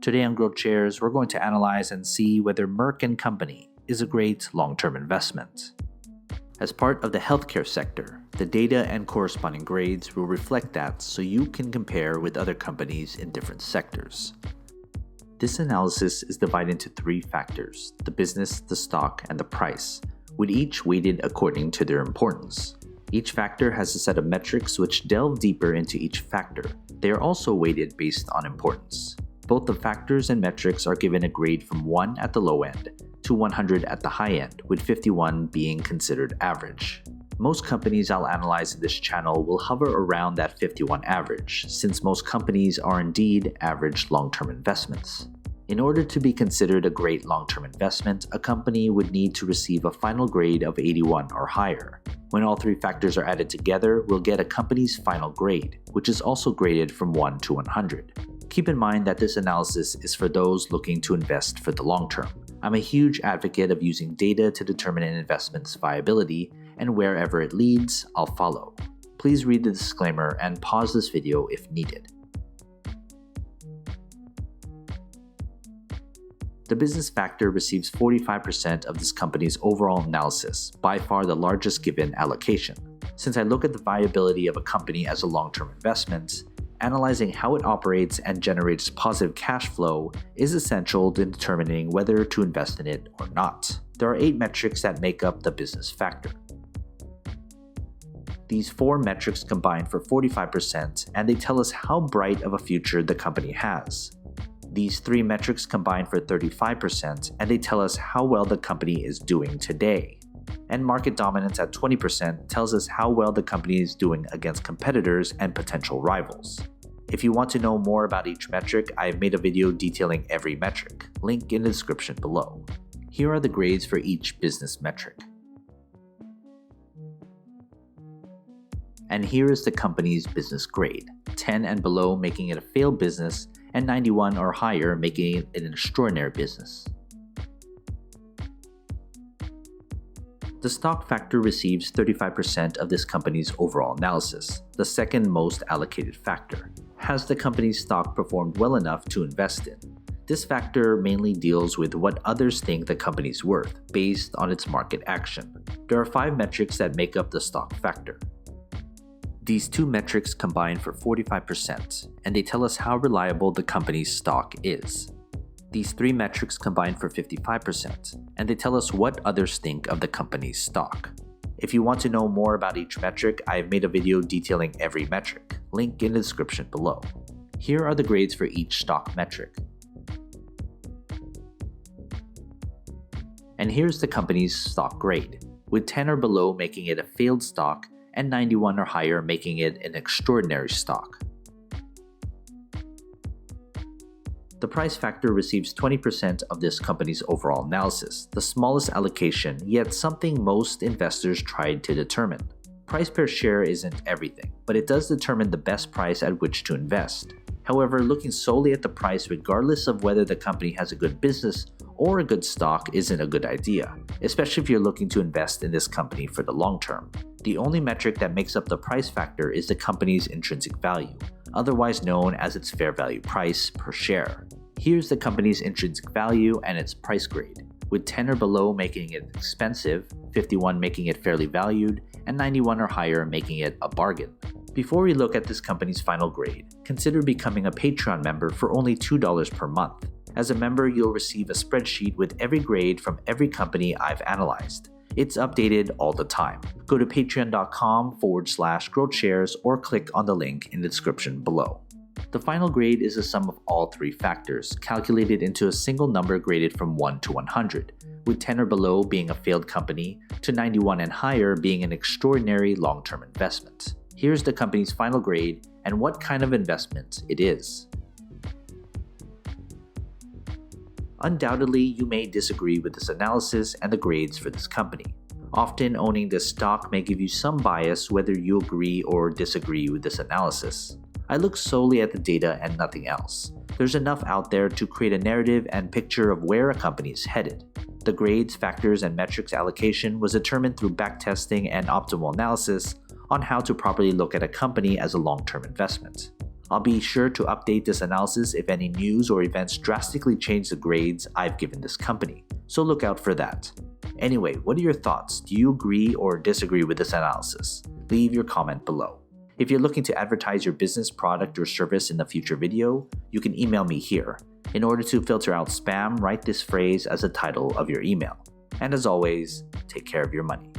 Today on GrowthShares, we're going to analyze and see whether Merck Co. is a great long-term investment. As part of the healthcare sector, the data and corresponding grades will reflect that so you can compare with other companies in different sectors. This analysis is divided into three factors: the business, the stock, and the price, with each weighted according to their importance. Each factor has a set of metrics which delve deeper into each factor. They are also weighted based on importance. Both the factors and metrics are given a grade from 1 at the low end to 100 at the high end, with 51 being considered average. Most companies I'll analyze in this channel will hover around that 51 average, since most companies are indeed average long-term investments. In order to be considered a great long-term investment, a company would need to receive a final grade of 81 or higher. When all three factors are added together, we'll get a company's final grade, which is also graded from 1 to 100. Keep in mind that this analysis is for those looking to invest for the long term. I'm a huge advocate of using data to determine an investment's viability, and wherever it leads, I'll follow. Please read the disclaimer and pause this video if needed. The business factor receives 45% of this company's overall analysis, by far the largest given allocation. Since I look at the viability of a company as a long-term investment, analyzing how it operates and generates positive cash flow is essential in determining whether to invest in it or not. There are 8 metrics that make up the business factor. These 4 metrics combine for 45%, and they tell us how bright of a future the company has. These 3 metrics combine for 35%, and they tell us how well the company is doing today. And market dominance at 20% tells us how well the company is doing against competitors and potential rivals. If you want to know more about each metric, I have made a video detailing every metric, link in the description below. Here are the grades for each business metric. And here is the company's business grade: 10 and below making it a failed business, and 91 or higher making it an extraordinary business. The stock factor receives 35% of this company's overall analysis, the second most allocated factor. Has the company's stock performed well enough to invest in? This factor mainly deals with what others think the company's worth, based on its market action. There are 5 metrics that make up the stock factor. These 2 metrics combine for 45%, and they tell us how reliable the company's stock is. These 3 metrics combine for 55%, and they tell us what others think of the company's stock. If you want to know more about each metric, I have made a video detailing every metric, link in the description below. Here are the grades for each stock metric. And here's the company's stock grade, with 10 or below making it a failed stock, and 91 or higher making it an extraordinary stock. The price factor receives 20% of this company's overall analysis, the smallest allocation, yet something most investors tried to determine. Price per share isn't everything, but it does determine the best price at which to invest. However, looking solely at the price regardless of whether the company has a good business or a good stock isn't a good idea, especially if you're looking to invest in this company for the long term. The only metric that makes up the price factor is the company's intrinsic value, otherwise known as its fair value price per share. Here's the company's intrinsic value and its price grade, with 10 or below making it expensive, 51 making it fairly valued, and 91 or higher making it a bargain. Before we look at this company's final grade, consider becoming a Patreon member for only $2 per month. As a member, you'll receive a spreadsheet with every grade from every company I've analyzed. It's updated all the time. Go to patreon.com/growthshares or click on the link in the description below. The final grade is the sum of all 3 factors, calculated into a single number graded from 1 to 100, with 10 or below being a failed company, to 91 and higher being an extraordinary long-term investment. Here's the company's final grade and what kind of investment it is. Undoubtedly, you may disagree with this analysis and the grades for this company. Often, owning this stock may give you some bias whether you agree or disagree with this analysis. I look solely at the data and nothing else. There's enough out there to create a narrative and picture of where a company is headed. The grades, factors, and metrics allocation was determined through backtesting and optimal analysis on how to properly look at a company as a long-term investment. I'll be sure to update this analysis if any news or events drastically change the grades I've given this company, so look out for that. Anyway, what are your thoughts? Do you agree or disagree with this analysis? Leave your comment below. If you're looking to advertise your business, product, or service in a future video, you can email me here. In order to filter out spam, write this phrase as the title of your email. And as always, take care of your money.